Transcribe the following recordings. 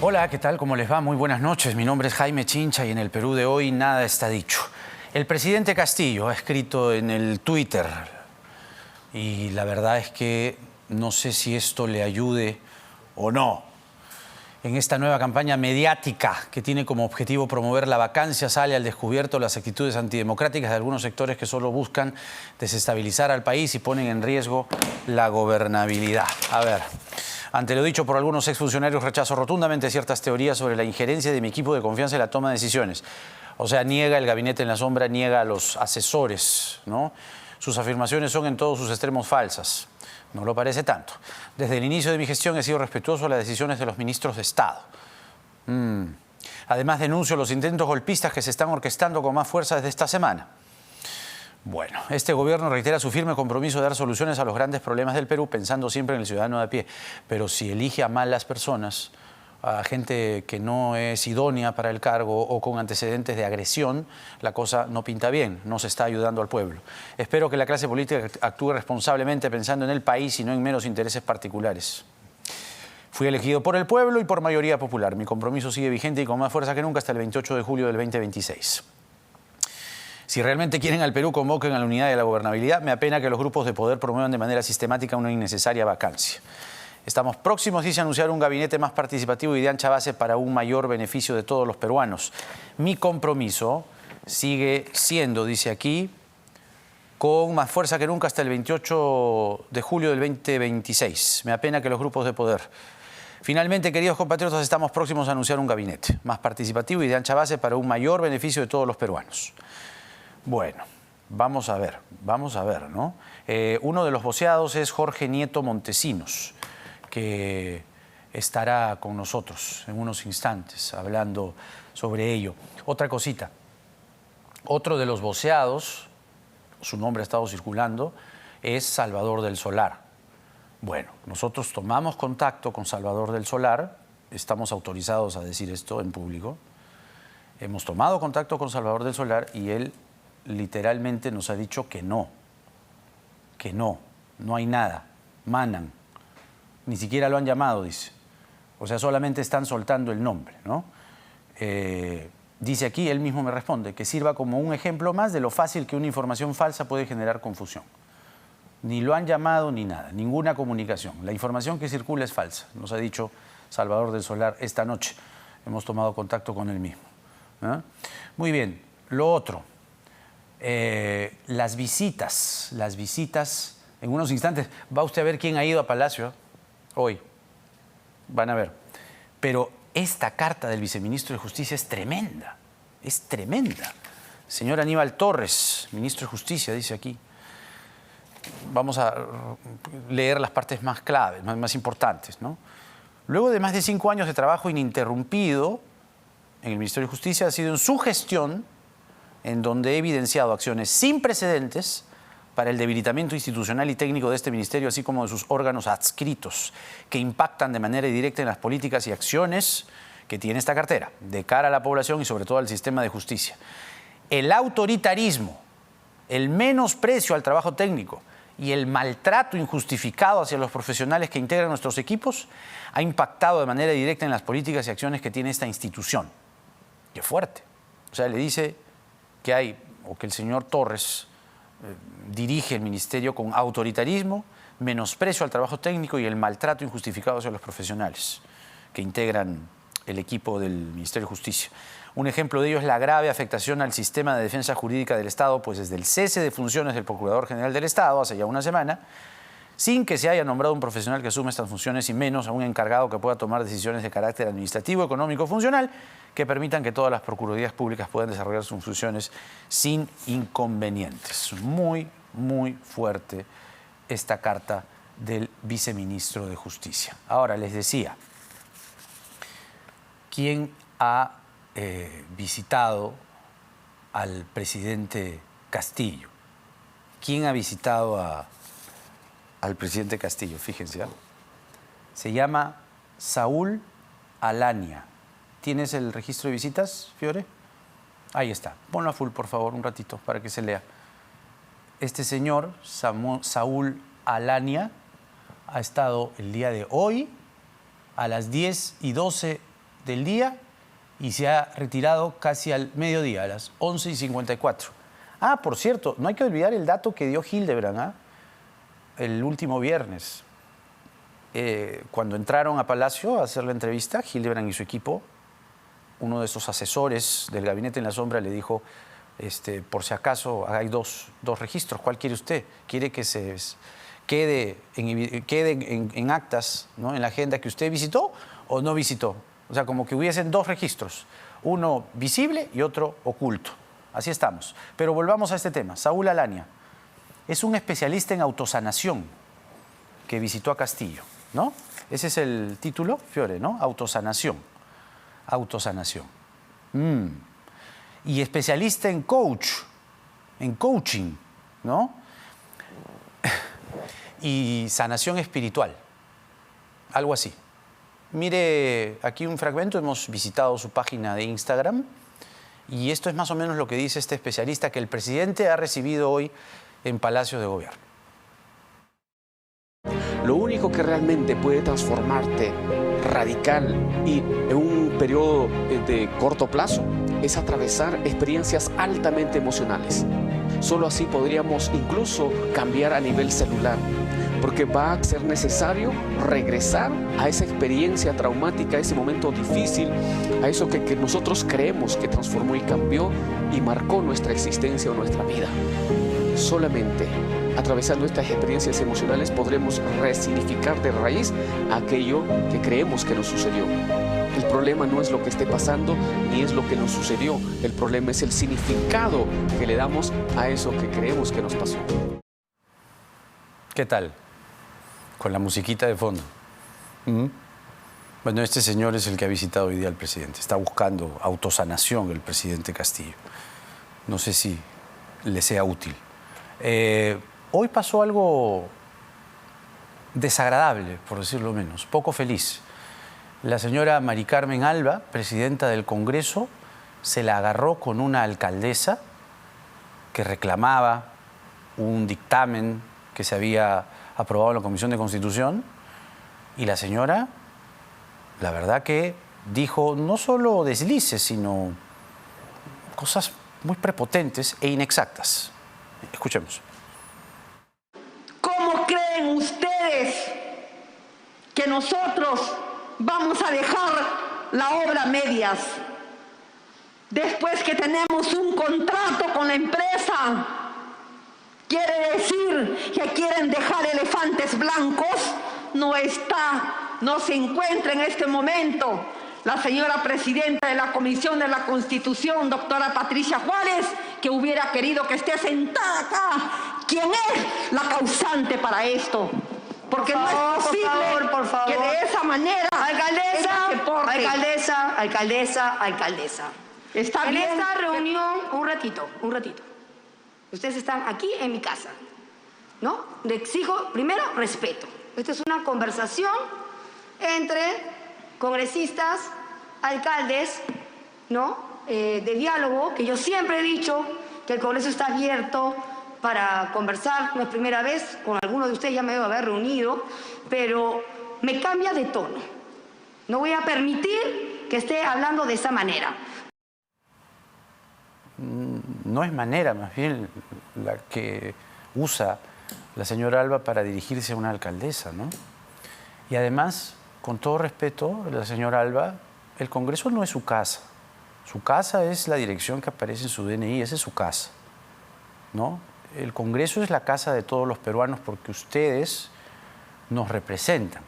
Hola, ¿qué tal? ¿Cómo les va? Muy buenas noches. Mi nombre es Jaime Chincha y en el Perú de hoy nada está dicho. El presidente Castillo ha escrito en el Twitter y la verdad es que no sé si esto le ayude o no. En esta nueva campaña mediática que tiene como objetivo promover la vacancia, sale al descubierto las actitudes antidemocráticas de algunos sectores que solo buscan desestabilizar al país y ponen en riesgo la gobernabilidad. A ver, ante lo dicho por algunos exfuncionarios, rechazo rotundamente ciertas teorías sobre la injerencia de mi equipo de confianza en la toma de decisiones. O sea, niega el gabinete en la sombra, niega a los asesores, ¿no? Sus afirmaciones son en todos sus extremos falsas. No lo parece tanto. Desde el inicio de mi gestión he sido respetuoso a las decisiones de los ministros de Estado. Además, denuncio los intentos golpistas que se están orquestando con más fuerza desde esta semana. Bueno, este gobierno reitera su firme compromiso de dar soluciones a los grandes problemas del Perú, pensando siempre en el ciudadano de a pie. Pero si elige a malas personas, a gente que no es idónea para el cargo o con antecedentes de agresión, la cosa no pinta bien, no se está ayudando al pueblo. Espero que la clase política actúe responsablemente pensando en el país y no en meros intereses particulares. Fui elegido por el pueblo y por mayoría popular. Mi compromiso sigue vigente y con más fuerza que nunca hasta el 28 de julio del 2026. Si realmente quieren al Perú, convoquen a la unidad y a la gobernabilidad. Me apena que los grupos de poder promuevan de manera sistemática una innecesaria vacancia. Estamos próximos, dice, a anunciar un gabinete más participativo y de ancha base para un mayor beneficio de todos los peruanos. Mi compromiso sigue siendo, dice aquí, con más fuerza que nunca hasta el 28 de julio del 2026. Me apena que los grupos de poder. Finalmente, queridos compatriotas, estamos próximos a anunciar un gabinete más participativo y de ancha base para un mayor beneficio de todos los peruanos. Bueno, vamos a ver, ¿no? Uno de los voceados es Jorge Nieto Montesinos, que estará con nosotros en unos instantes hablando sobre ello. Otra cosita, otro de los voceados, su nombre ha estado circulando, es Salvador del Solar. Bueno, nosotros tomamos contacto con Salvador del Solar, estamos autorizados a decir esto en público, hemos tomado contacto con Salvador del Solar y él literalmente nos ha dicho que no hay nada, manan. Ni siquiera lo han llamado, dice. O sea, solamente están soltando el nombre, ¿no? Dice aquí, él mismo me responde, que sirva como un ejemplo más de lo fácil que una información falsa puede generar confusión. Ni lo han llamado ni nada, ninguna comunicación. La información que circula es falsa, nos ha dicho Salvador del Solar esta noche. Hemos tomado contacto con él mismo, ¿no? Muy bien, lo otro, las visitas, en unos instantes va usted a ver quién ha ido a Palacio hoy, van a ver. Pero esta carta del viceministro de Justicia es tremenda, es tremenda. Señor Aníbal Torres, ministro de Justicia, dice aquí. Vamos a leer las partes más claves, más importantes, ¿no? Luego de más de 5 años de trabajo ininterrumpido en el Ministerio de Justicia, ha sido en su gestión en donde he evidenciado acciones sin precedentes para el debilitamiento institucional y técnico de este ministerio, así como de sus órganos adscritos, que impactan de manera directa en las políticas y acciones que tiene esta cartera, de cara a la población y sobre todo al sistema de justicia. El autoritarismo, el menosprecio al trabajo técnico y el maltrato injustificado hacia los profesionales que integran nuestros equipos ha impactado de manera directa en las políticas y acciones que tiene esta institución. Qué fuerte. O sea, le dice que hay, o que el señor Torres dirige el ministerio con autoritarismo, menosprecio al trabajo técnico y el maltrato injustificado hacia los profesionales que integran el equipo del Ministerio de Justicia. Un ejemplo de ello es la grave afectación al sistema de defensa jurídica del Estado, pues desde el cese de funciones del Procurador General del Estado hace ya una semana, sin que se haya nombrado un profesional que asume estas funciones y menos a un encargado que pueda tomar decisiones de carácter administrativo, económico, funcional, que permitan que todas las procuradurías públicas puedan desarrollar sus funciones sin inconvenientes. Muy, muy fuerte esta carta del viceministro de Justicia. Ahora, les decía, ¿quién ha visitado al presidente Castillo? ¿Quién ha visitado al presidente Castillo? Fíjense, ¿eh? Se llama Saúl Alania. ¿Tienes el registro de visitas, Fiore? Ahí está. Ponlo a full, por favor, un ratito para que se lea. Este señor, Saúl Alania, ha estado el día de hoy a las 10:12 del día y se ha retirado casi al mediodía, a las 11:54. Ah, por cierto, no hay que olvidar el dato que dio Hildebrand, ¿ah? El último viernes. Cuando entraron a Palacio a hacer la entrevista, Hildebrand y su equipo, uno de esos asesores del gabinete en la sombra le dijo, por si acaso hay dos registros, ¿cuál quiere usted? ¿Quiere que se quede en actas, ¿no?, en la agenda que usted visitó o no visitó? O sea, como que hubiesen dos registros, uno visible y otro oculto. Así estamos. Pero volvamos a este tema. Saúl Alania es un especialista en autosanación que visitó a Castillo, ¿no? Ese es el título, Fiore, ¿no? Autosanación. Autosanación. Y especialista en coaching, ¿no? Y sanación espiritual, algo así. Mire, aquí un fragmento, hemos visitado su página de Instagram y esto es más o menos lo que dice este especialista que el presidente ha recibido hoy en Palacio de Gobierno. Lo único que realmente puede transformarte radical y en un periodo de corto plazo es atravesar experiencias altamente emocionales. Solo así podríamos incluso cambiar a nivel celular, porque va a ser necesario regresar a esa experiencia traumática, a ese momento difícil, a eso que nosotros creemos que transformó y cambió y marcó nuestra existencia o nuestra vida. Solamente atravesando estas experiencias emocionales podremos resignificar de raíz aquello que creemos que nos sucedió. El problema no es lo que esté pasando ni es lo que nos sucedió. El problema es el significado que le damos a eso que creemos que nos pasó. ¿Qué tal? Con la musiquita de fondo. Bueno, este señor es el que ha visitado hoy día al presidente. Está buscando autosanación el presidente Castillo. No sé si le sea útil. Hoy pasó algo desagradable, por decirlo menos, poco feliz. La señora Mari Carmen Alba, presidenta del Congreso, se la agarró con una alcaldesa que reclamaba un dictamen que se había aprobado en la Comisión de Constitución y la señora, la verdad que dijo no solo deslices, sino cosas muy prepotentes e inexactas. Escuchemos. ¿Cómo creen ustedes que nosotros vamos a dejar la obra a medias? Después que tenemos un contrato con la empresa, quiere decir que quieren dejar elefantes blancos. No se encuentra en este momento la señora presidenta de la Comisión de la Constitución, doctora Patricia Juárez, que hubiera querido que esté sentada acá. ¿Quién es la causante para esto? Porque no es posible por favor. que de esa manera... Alcaldesa. Está bien. En esta reunión, un ratito. Ustedes están aquí en mi casa, ¿no? Le exijo, primero, respeto. Esta es una conversación entre congresistas, alcaldes, ¿no? De diálogo, que yo siempre he dicho que el Congreso está abierto para conversar. No es primera vez, con algunos de ustedes ya me debo haber reunido, pero me cambia de tono. No voy a permitir que esté hablando de esa manera. No es manera, más bien, la que usa la señora Alba para dirigirse a una alcaldesa, ¿no? Y además, con todo respeto, la señora Alba, el Congreso no es su casa. Su casa es la dirección que aparece en su DNI, esa es su casa, ¿no? El Congreso es la casa de todos los peruanos porque ustedes nos representan,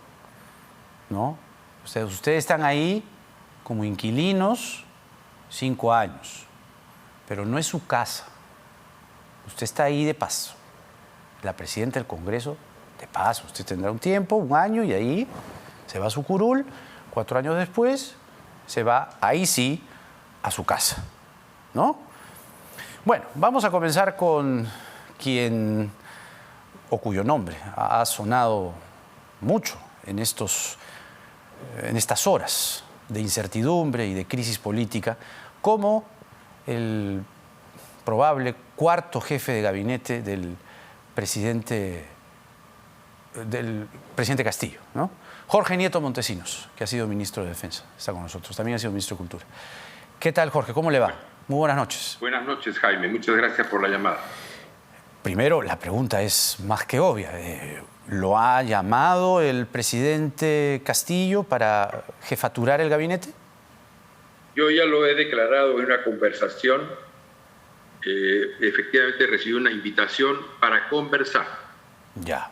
¿no? Ustedes están ahí como inquilinos 5 años, pero no es su casa. Usted está ahí de paso. La presidenta del Congreso, de paso. Usted tendrá un tiempo, 1 año, y ahí se va a su curul. 4 años después se va, ahí sí, a su casa, ¿no? Bueno, vamos a comenzar con quien, o cuyo nombre ha sonado mucho en estas horas de incertidumbre y de crisis política, como el probable 4º jefe de gabinete del presidente del presidente Castillo, ¿no? Jorge Nieto Montesinos, que ha sido ministro de Defensa, está con nosotros, también ha sido ministro de Cultura. ¿Qué tal, Jorge? ¿Cómo le va? Muy buenas noches. Buenas noches, Jaime. Muchas gracias por la llamada. Primero, la pregunta es más que obvia. ¿Lo ha llamado el presidente Castillo para jefaturar el gabinete? Yo ya lo he declarado en una conversación. Efectivamente recibí una invitación para conversar. Ya.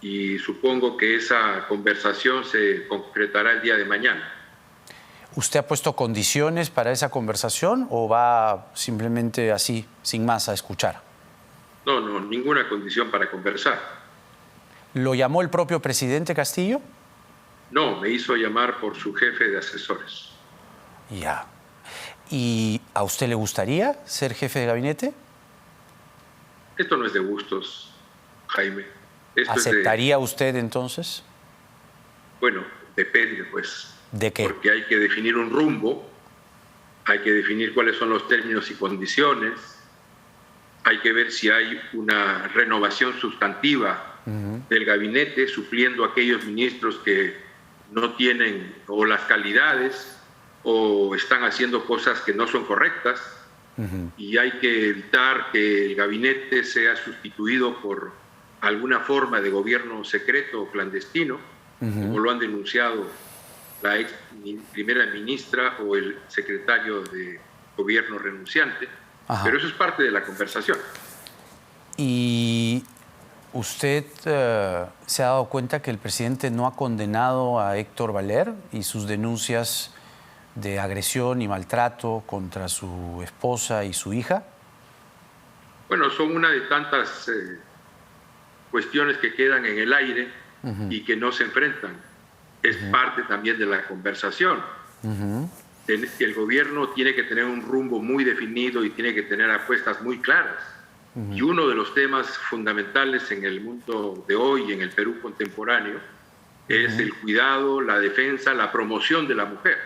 Y supongo que esa conversación se concretará el día de mañana. ¿Usted ha puesto condiciones para esa conversación o va simplemente así, sin más, a escuchar? No, ninguna condición para conversar. ¿Lo llamó el propio presidente Castillo? No, me hizo llamar por su jefe de asesores. Ya. ¿Y a usted le gustaría ser jefe de gabinete? Esto no es de gustos, Jaime. Esto ¿Aceptaría usted entonces? Bueno, depende, pues. ¿De qué? Porque hay que definir un rumbo, hay que definir cuáles son los términos y condiciones, hay que ver si hay una renovación sustantiva del gabinete, supliendo a aquellos ministros que no tienen o las calidades o están haciendo cosas que no son correctas, y hay que evitar que el gabinete sea sustituido por alguna forma de gobierno secreto o clandestino, como lo han denunciado la ex primera ministra o el secretario de gobierno renunciante. Pero eso es parte de la conversación. ¿Y usted se ha dado cuenta que el presidente no ha condenado a Héctor Valer y sus denuncias de agresión y maltrato contra su esposa y su hija? Bueno, son una de tantas cuestiones que quedan en el aire y que no se enfrentan. Es parte también de la conversación. El gobierno tiene que tener un rumbo muy definido y tiene que tener apuestas muy claras. Y uno de los temas fundamentales en el mundo de hoy, en el Perú contemporáneo, es el cuidado, la defensa, la promoción de la mujer.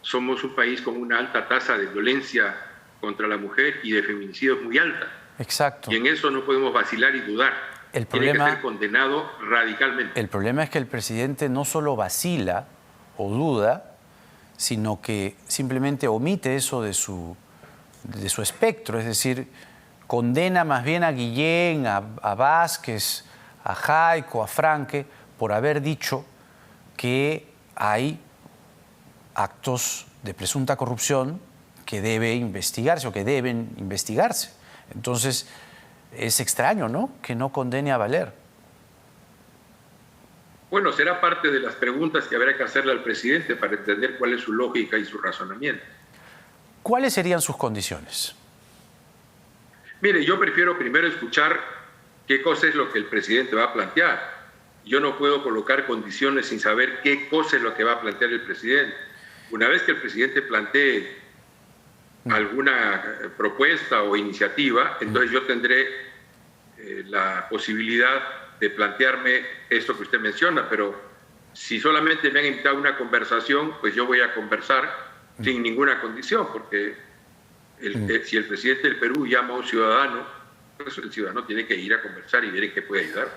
Somos un país con una alta tasa de violencia contra la mujer y de feminicidios muy alta. Exacto. Y en eso no podemos vacilar y dudar. Tiene que ser condenado radicalmente. El problema es que el presidente no solo vacila o duda, sino que simplemente omite eso de su espectro. Es decir, condena más bien a Guillén, a Vázquez, a Jaico, a Franque, por haber dicho que hay actos de presunta corrupción que debe investigarse o que deben investigarse. Entonces, es extraño, ¿no?, que no condene a Valer. Bueno, será parte de las preguntas que habrá que hacerle al presidente para entender cuál es su lógica y su razonamiento. ¿Cuáles serían sus condiciones? Mire, yo prefiero primero escuchar qué cosa es lo que el presidente va a plantear. Yo no puedo colocar condiciones sin saber qué cosa es lo que va a plantear el presidente. Una vez que el presidente plantee alguna propuesta o iniciativa, entonces yo tendré la posibilidad de plantearme esto que usted menciona, pero si solamente me han invitado a una conversación, pues yo voy a conversar sin ninguna condición, porque si el presidente del Perú llama a un ciudadano, pues el ciudadano tiene que ir a conversar y ver en qué puede ayudar.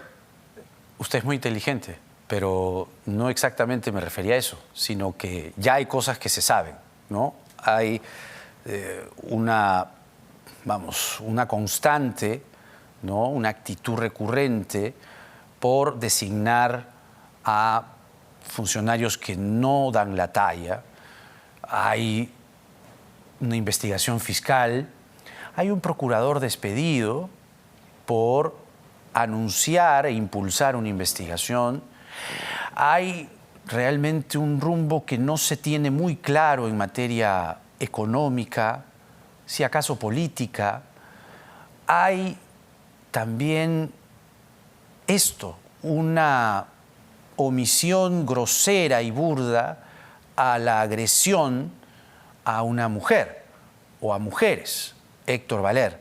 Usted es muy inteligente, pero no exactamente me refería a eso, sino que ya hay cosas que se saben, ¿no? Hay una constante, ¿no?, una actitud recurrente por designar a funcionarios que no dan la talla. Hay una investigación fiscal, hay un procurador despedido por anunciar e impulsar una investigación. Hay realmente un rumbo que no se tiene muy claro en materia económica, si acaso política. Hay también una omisión grosera y burda a la agresión a una mujer o a mujeres, Héctor Valer.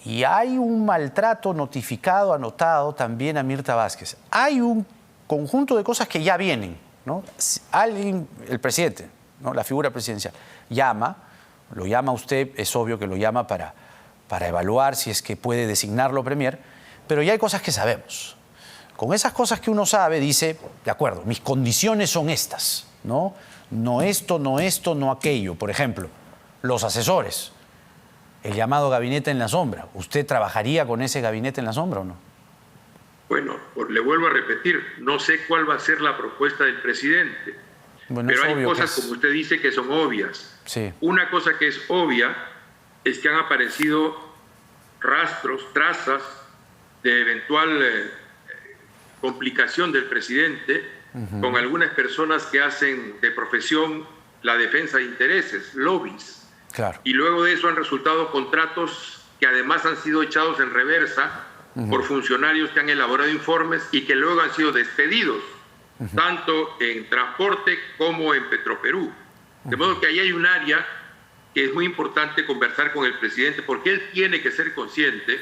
Y hay un maltrato notificado, anotado también a Mirta Vázquez. Hay un conjunto de cosas que ya vienen, ¿no? Alguien, el presidente, ¿no?, la figura presidencial, lo llama usted, es obvio que lo llama para evaluar si es que puede designarlo premier, pero ya hay cosas que sabemos. con esas cosas que uno sabe, dice, de acuerdo, mis condiciones son estas, ¿no? No esto, no aquello. Por ejemplo, los asesores, el llamado gabinete en la sombra. ¿Usted trabajaría con ese gabinete en la sombra o no? Bueno, le vuelvo a repetir, no sé cuál va a ser la propuesta del presidente, bueno, pero hay cosas, como usted dice, que son obvias. Sí. Una cosa que es obvia es que han aparecido rastros, trazas de eventual complicación del presidente con algunas personas que hacen de profesión la defensa de intereses, lobbies. Claro. Y luego de eso han resultado contratos que además han sido echados en reversa por funcionarios que han elaborado informes y que luego han sido despedidos, tanto en transporte como en Petroperú. De modo que ahí hay un área que es muy importante conversar con el presidente, porque él tiene que ser consciente,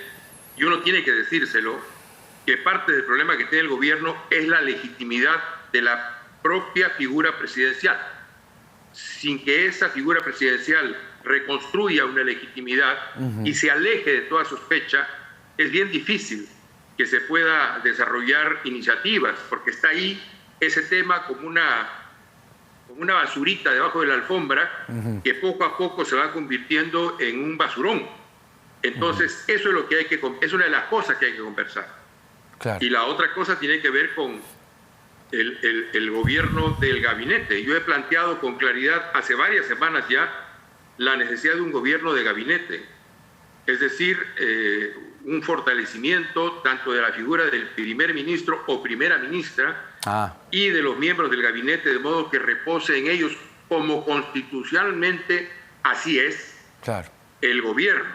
y uno tiene que decírselo, que parte del problema que tiene el gobierno es la legitimidad de la propia figura presidencial. Sin que esa figura presidencial reconstruya una legitimidad y se aleje de toda sospecha, es bien difícil que se pueda desarrollar iniciativas, porque está ahí ese tema como una basurita debajo de la alfombra que poco a poco se va convirtiendo en un basurón. Entonces, eso es lo que es una de las cosas que hay que conversar. Claro. Y la otra cosa tiene que ver con el gobierno del gabinete. Yo he planteado con claridad hace varias semanas ya la necesidad de un gobierno de gabinete, es decir, un fortalecimiento tanto de la figura del primer ministro o primera ministra y de los miembros del gabinete, de modo que repose en ellos, como constitucionalmente así es, claro, el gobierno,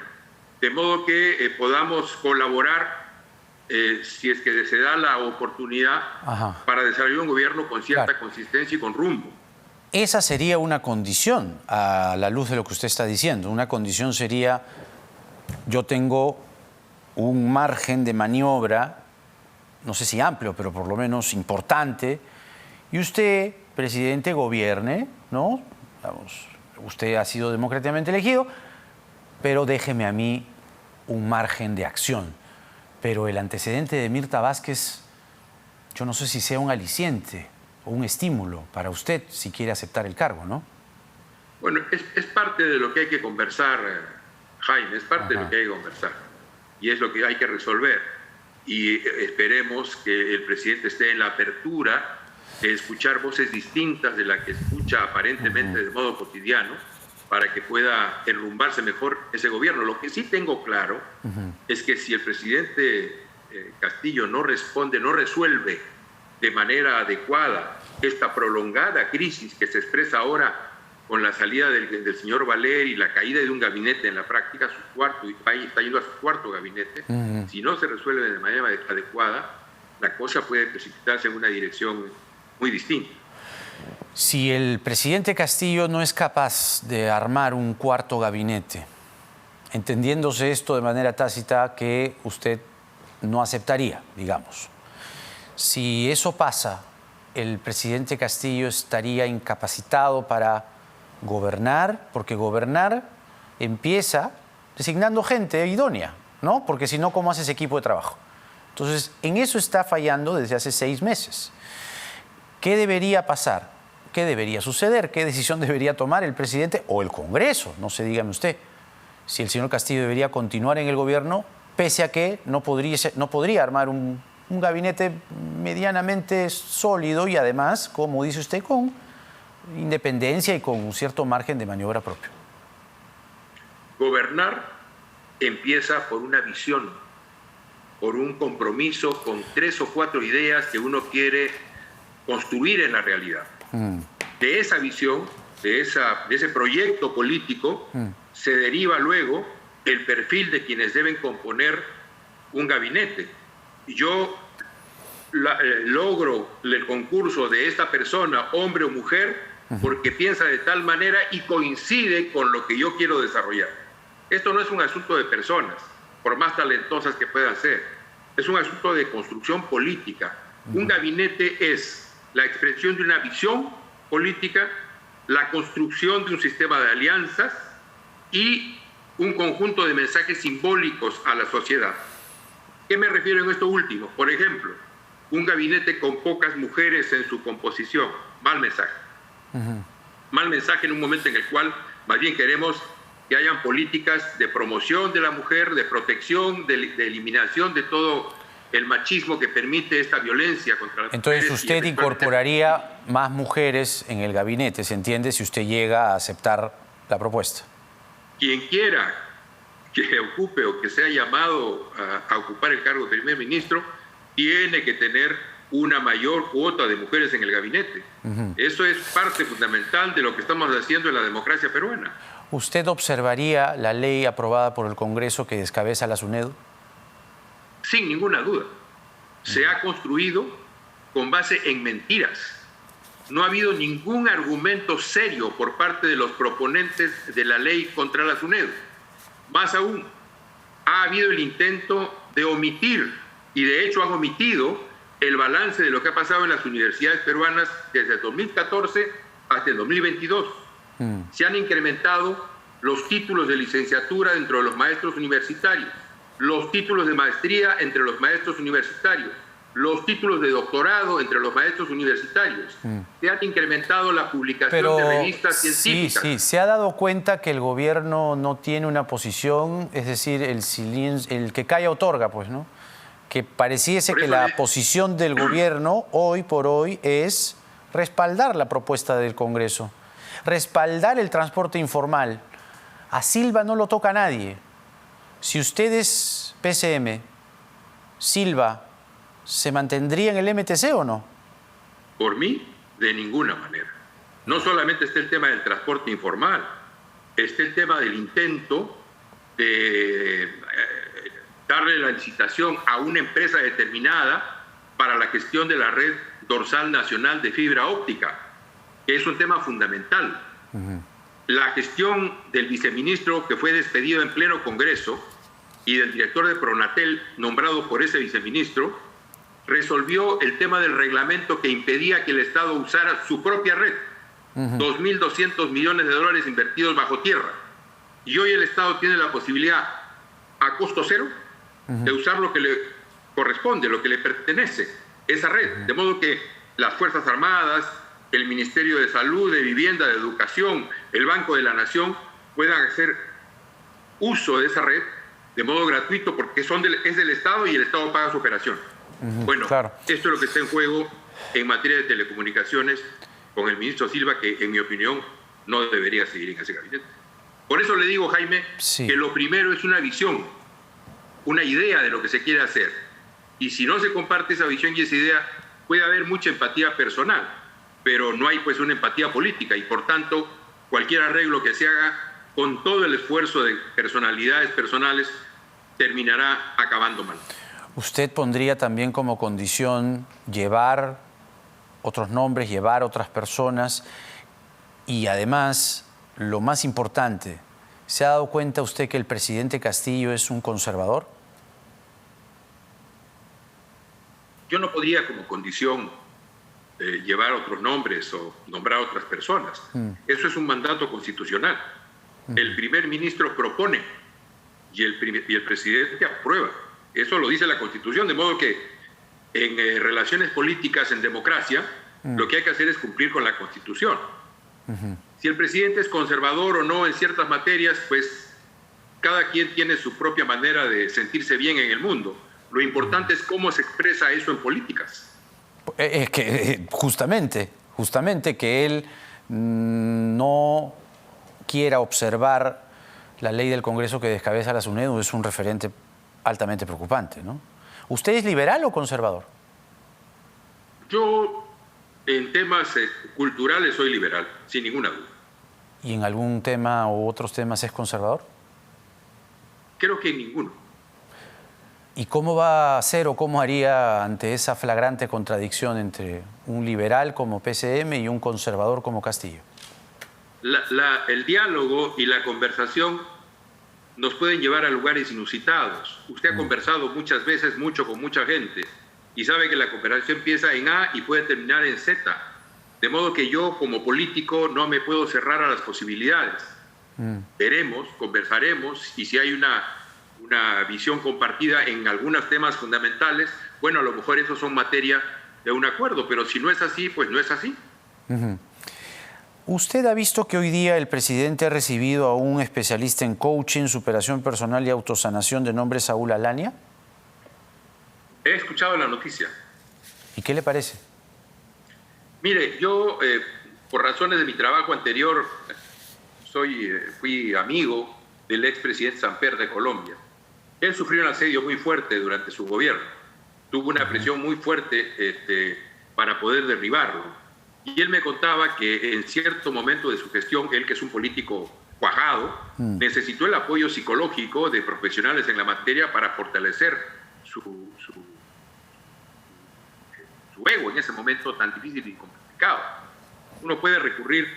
de modo que podamos colaborar si es que se da la oportunidad para desarrollar un gobierno con cierta consistencia y con rumbo. Esa sería una condición a la luz de lo que usted está diciendo. Una condición sería, yo tengo un margen de maniobra, no sé si amplio, pero por lo menos importante, y usted, presidente, gobierne, ¿no? Vamos, usted ha sido democráticamente elegido, pero déjeme a mí un margen de acción. Pero el antecedente de Mirta Vázquez, yo no sé si sea un aliciente o un estímulo para usted si quiere aceptar el cargo, ¿no? Bueno, es parte de lo que hay que conversar, Jaime, es parte de lo que hay que conversar. Y es lo que hay que resolver. Y esperemos que el presidente esté en la apertura de escuchar voces distintas de la que escucha aparentemente de modo cotidiano, para que pueda enrumbarse mejor ese gobierno. Lo que sí tengo claro es que si el presidente Castillo no responde, no resuelve de manera adecuada esta prolongada crisis que se expresa ahora con la salida del señor Valer y la caída de un gabinete en la práctica, su cuarto, y está yendo a su cuarto gabinete, si no se resuelve de manera adecuada, la cosa puede precipitarse en una dirección muy distinta. Si el presidente Castillo no es capaz de armar un cuarto gabinete, entendiéndose esto de manera tácita que usted no aceptaría, digamos, si eso pasa, el presidente Castillo estaría incapacitado para gobernar, porque gobernar empieza designando gente idónea, ¿no? Porque si no, ¿cómo hace ese equipo de trabajo? Entonces, en eso está fallando desde hace 6 meses. ¿Qué debería pasar? ¿Qué debería suceder? ¿Qué decisión debería tomar el presidente o el Congreso? No sé, dígame usted. Si el señor Castillo debería continuar en el gobierno, pese a que no podría armar un gabinete medianamente sólido y además, como dice usted, con independencia y con un cierto margen de maniobra propio. Gobernar empieza por una visión, por un compromiso con 3 o 4 ideas que uno quiere construir en la realidad. De esa visión, de ese proyecto político, se deriva luego el perfil de quienes deben componer un gabinete. Yo logro el concurso de esta persona, hombre o mujer, porque piensa de tal manera y coincide con lo que yo quiero desarrollar. Esto no es un asunto de personas, por más talentosas que puedan ser. Es un asunto de construcción política. Un gabinete es la expresión de una visión política, la construcción de un sistema de alianzas y un conjunto de mensajes simbólicos a la sociedad. ¿Qué me refiero en esto último? Por ejemplo, un gabinete con pocas mujeres en su composición. Mal mensaje. Mal mensaje en un momento en el cual más bien queremos que hayan políticas de promoción de la mujer, de protección, de eliminación de todo el machismo que permite esta violencia contra las mujeres. Entonces usted incorporaría más mujeres en el gabinete, ¿se entiende? Si usted llega a aceptar la propuesta. Quien quiera que ocupe o que sea llamado a ocupar el cargo de primer ministro tiene que tener una mayor cuota de mujeres en el gabinete. Eso es parte fundamental de lo que estamos haciendo en la democracia peruana. ¿Usted observaría la ley aprobada por el Congreso que descabeza la SUNEDU? Sin ninguna duda. Se ha construido con base en mentiras. No ha habido ningún argumento serio por parte de los proponentes de la ley contra la SUNEDU. Más aún, ha habido el intento de omitir, y de hecho han omitido, el balance de lo que ha pasado en las universidades peruanas desde el 2014 hasta el 2022. Se han incrementado los títulos de licenciatura dentro de los maestros universitarios, los títulos de maestría entre los maestros universitarios, los títulos de doctorado entre los maestros universitarios. Se han incrementado la publicación de revistas científicas. Sí, ¿se ha dado cuenta que el gobierno no tiene una posición, es decir, el que calla otorga, pues, ¿no? Que pareciese que la posición del gobierno hoy por hoy es respaldar la propuesta del Congreso, respaldar el transporte informal. A Silva no lo toca nadie. Si ustedes, PCM, Silva, ¿se mantendría en el MTC o no? Por mí, de ninguna manera. No solamente está el tema del transporte informal, está el tema del intento de darle la licitación a una empresa determinada para la gestión de la red dorsal nacional de fibra óptica, que es un tema fundamental. La gestión del viceministro que fue despedido en pleno Congreso y del director de Pronatel nombrado por ese viceministro resolvió el tema del reglamento que impedía que el Estado usara su propia red. 2.200 millones de dólares invertidos bajo tierra. Y hoy el Estado tiene la posibilidad a costo cero de usar lo que le corresponde, lo que le pertenece, esa red. De modo que las Fuerzas Armadas, el Ministerio de Salud, de Vivienda, de Educación, el Banco de la Nación puedan hacer uso de esa red de modo gratuito porque es del Estado y el Estado paga su operación. Bueno, claro. Esto es lo que está en juego en materia de telecomunicaciones con el ministro Silva, que en mi opinión no debería seguir en ese gabinete. Por eso le digo, Jaime, que lo primero es una visión, una idea de lo que se quiere hacer. Y si no se comparte esa visión y esa idea, puede haber mucha empatía personal, pero no hay pues una empatía política y por tanto cualquier arreglo que se haga con todo el esfuerzo de personalidades personales terminará acabando mal. ¿Usted pondría también como condición llevar otros nombres, llevar otras personas y además, lo más importante, ¿se ha dado cuenta usted que el presidente Castillo es un conservador? Yo no podría como condición llevar otros nombres o nombrar otras personas. Eso es un mandato constitucional. El primer ministro propone y el presidente aprueba. Eso lo dice la Constitución, de modo que en relaciones políticas, en democracia, lo que hay que hacer es cumplir con la Constitución. Si el presidente es conservador o no en ciertas materias, pues cada quien tiene su propia manera de sentirse bien en el mundo. Lo importante es cómo se expresa eso en políticas. Es que justamente que él no quiera observar la ley del Congreso que descabeza la SUNEDU es un referente altamente preocupante, ¿no? ¿Usted es liberal o conservador? Yo, en temas culturales, soy liberal, sin ninguna duda. ¿Y en algún tema u otros temas es conservador? Creo que en ninguno. ¿Y cómo va a hacer o cómo haría ante esa flagrante contradicción entre un liberal como PCM y un conservador como Castillo? El diálogo y la conversación nos pueden llevar a lugares inusitados. Usted ha conversado muchas veces, mucho con mucha gente, y sabe que la conversación empieza en A y puede terminar en Z. De modo que yo, como político, no me puedo cerrar a las posibilidades. Veremos, conversaremos, y si hay una visión compartida en algunos temas fundamentales, bueno, a lo mejor eso son materia de un acuerdo, pero si no es así, pues no es así. ¿Usted ha visto que hoy día el presidente ha recibido a un especialista en coaching, superación personal y autosanación de nombre Saúl Alania? He escuchado la noticia. ¿Y qué le parece? Mire, yo, por razones de mi trabajo anterior, fui amigo del expresidente Samper de Colombia. Él sufrió un asedio muy fuerte durante su gobierno. Tuvo una presión muy fuerte para poder derribarlo. Y él me contaba que en cierto momento de su gestión, él que es un político cuajado, necesitó el apoyo psicológico de profesionales en la materia para fortalecer su ego en ese momento tan difícil y complicado. Uno puede recurrir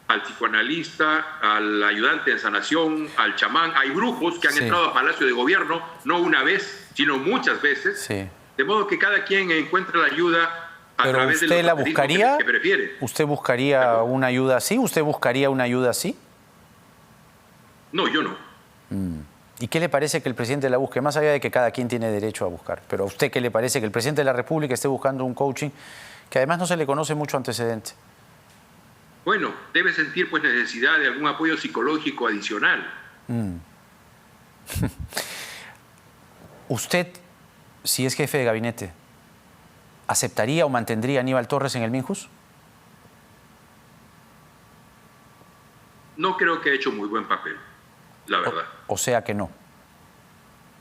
al psicoanalista, al ayudante en sanación, al chamán. Hay grupos que han entrado a Palacio de Gobierno, no una vez, sino muchas veces. Sí. De modo que cada quien encuentre la ayuda a ¿Pero través de usted los la mecanismos buscaría? que prefiere. ¿Usted buscaría una ayuda así? ¿Usted buscaría una ayuda así? No, yo no. ¿Y qué le parece que el presidente la busque? Más allá de que cada quien tiene derecho a buscar. Pero ¿a usted qué le parece que el presidente de la República esté buscando un coaching que además no se le conoce mucho antecedente? Bueno, debe sentir pues necesidad de algún apoyo psicológico adicional. ¿Usted, si es jefe de gabinete, aceptaría o mantendría a Aníbal Torres en el Minjus? No creo que ha hecho muy buen papel, la verdad. O sea que no.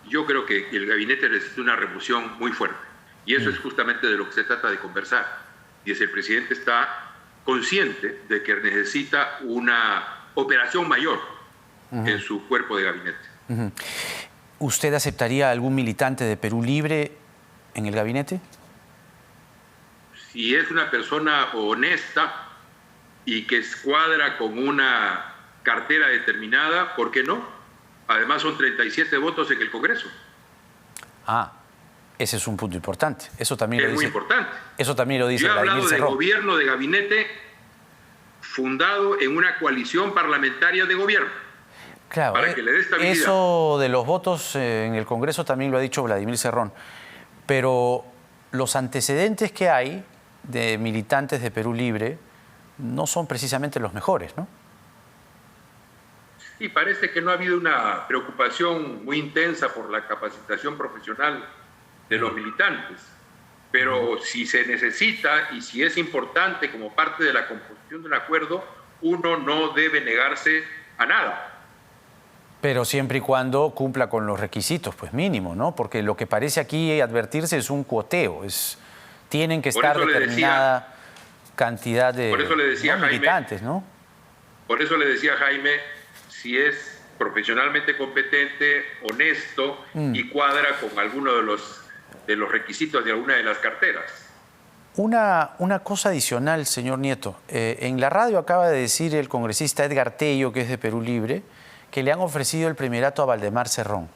Yo creo que el gabinete necesita una remoción muy fuerte. Y eso es justamente de lo que se trata de conversar. Y si el presidente está consciente de que necesita una operación mayor en su cuerpo de gabinete. ¿Usted aceptaría a algún militante de Perú Libre en el gabinete? Si es una persona honesta y que escuadra con una cartera determinada, ¿por qué no? Además son 37 votos en el Congreso. Ah, ese es un punto importante. Eso también es lo muy dice, importante. Eso también lo dice Yo he Vladimir hablado de Cerrón. gobierno de gabinete fundado en una coalición parlamentaria de gobierno. Claro, para que le dé estabilidad. Eso de los votos en el Congreso también lo ha dicho Vladimir Cerrón. Pero los antecedentes que hay de militantes de Perú Libre no son precisamente los mejores, ¿no? Y parece que no ha habido una preocupación muy intensa por la capacitación profesional de los militantes. Pero si se necesita y si es importante como parte de la composición de un acuerdo, uno no debe negarse a nada. Pero siempre y cuando cumpla con los requisitos, pues mínimo, ¿no? Porque lo que parece aquí advertirse es un cuoteo. Tienen que estar determinada cantidad de militantes, ¿no? Por eso le decía a Jaime, si es profesionalmente competente, honesto y cuadra con alguno de los requisitos de alguna de las carteras. Una cosa adicional, señor Nieto. En la radio acaba de decir el congresista Edgar Tello, que es de Perú Libre, que le han ofrecido el primerato a Valdemar Cerrón.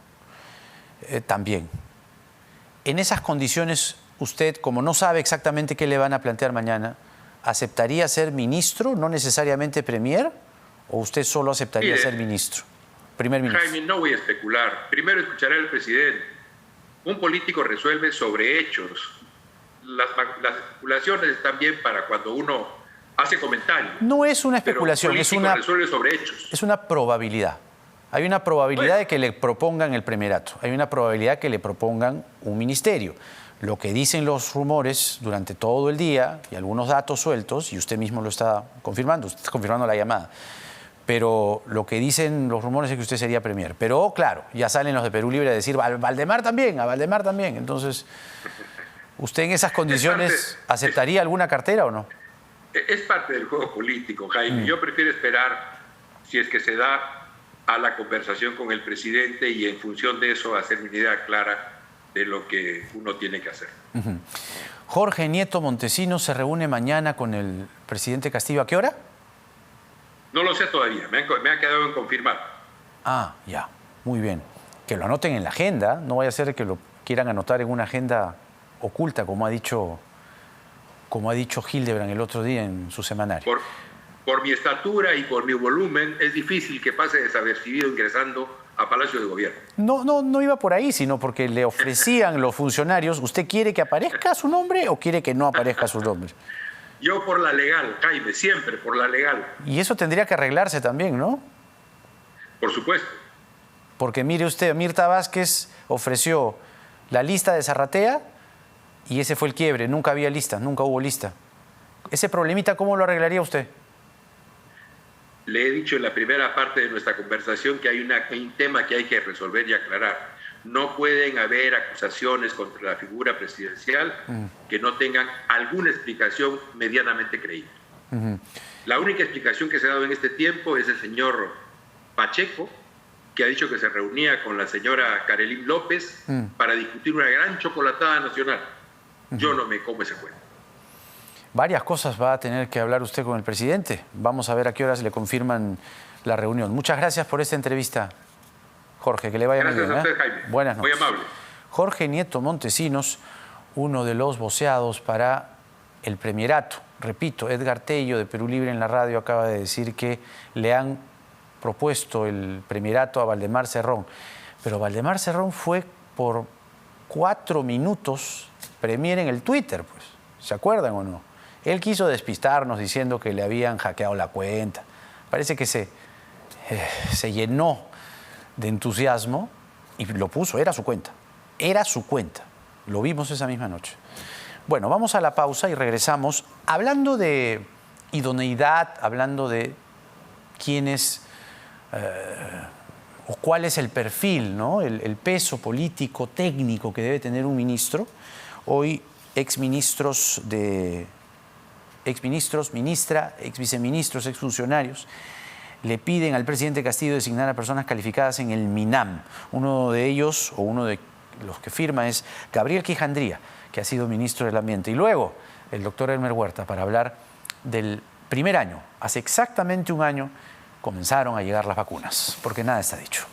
También. En esas condiciones, usted, como no sabe exactamente qué le van a plantear mañana, ¿aceptaría ser ministro, no necesariamente premier? ¿O usted solo aceptaría ser ministro? Primer ministro. Jaime, no voy a especular. Primero escucharé al presidente. Un político resuelve sobre hechos. Las especulaciones están bien para cuando uno hace comentarios. No es una especulación, resuelve sobre hechos. Es una probabilidad. Hay una probabilidad de que le propongan el primerato. Hay una probabilidad que le propongan un ministerio. Lo que dicen los rumores durante todo el día y algunos datos sueltos, y usted mismo lo está confirmando, usted está confirmando la llamada, pero lo que dicen los rumores es que usted sería premier. Pero claro, ya salen los de Perú Libre a decir, a Valdemar también. Entonces, ¿usted en esas condiciones aceptaría alguna cartera o no? Es parte del juego político, Jaime. Yo prefiero esperar, si es que se da, a la conversación con el presidente y en función de eso hacer una idea clara de lo que uno tiene que hacer. Jorge Nieto Montesinos se reúne mañana con el presidente Castillo. ¿A qué hora? No lo sé todavía, me ha quedado en confirmar. Ah, ya, muy bien. Que lo anoten en la agenda, no vaya a ser que lo quieran anotar en una agenda oculta, como ha dicho Hildebrand el otro día en su semanario. Por mi estatura y por mi volumen, es difícil que pase desapercibido ingresando a Palacio de Gobierno. No iba por ahí, sino porque le ofrecían los funcionarios. ¿Usted quiere que aparezca su nombre o quiere que no aparezca su nombre? Yo por la legal, Jaime, siempre por la legal. Y eso tendría que arreglarse también, ¿no? Por supuesto. Porque mire usted, Mirta Vázquez ofreció la lista de Zarratea y ese fue el quiebre. Nunca había lista, nunca hubo lista. Ese problemita, ¿cómo lo arreglaría usted? Le he dicho en la primera parte de nuestra conversación que hay un tema que hay que resolver y aclarar. No pueden haber acusaciones contra la figura presidencial que no tengan alguna explicación medianamente creíble. La única explicación que se ha dado en este tiempo es el señor Pacheco, que ha dicho que se reunía con la señora Karelyn López para discutir una gran chocolatada nacional. Yo no me como ese cuento. Varias cosas va a tener que hablar usted con el presidente. Vamos a ver a qué horas le confirman la reunión. Muchas gracias por esta entrevista, Jorge, que le vaya muy bien. Gracias a usted, Jaime. Buenas noches. Muy amable. Jorge Nieto Montesinos, uno de los voceados para el premierato. Repito, Edgar Tello de Perú Libre en la radio acaba de decir que le han propuesto el premierato a Valdemar Cerrón. Pero Valdemar Cerrón fue por 4 minutos premier en el Twitter, pues. ¿Se acuerdan o no? Él quiso despistarnos diciendo que le habían hackeado la cuenta. Parece que se llenó de entusiasmo y lo puso, era su cuenta. Era su cuenta. Lo vimos esa misma noche. Bueno, vamos a la pausa y regresamos hablando de idoneidad, hablando de quiénes o cuál es el perfil, ¿no? El peso político, técnico que debe tener un ministro. Hoy exministros, ministra, exviceministros, exfuncionarios le piden al presidente Castillo designar a personas calificadas en el MINAM. Uno de ellos, o uno de los que firma, es Gabriel Quijandría, que ha sido ministro del Ambiente. Y luego el doctor Elmer Huerta para hablar del primer año. Hace exactamente un año comenzaron a llegar las vacunas, porque nada está dicho.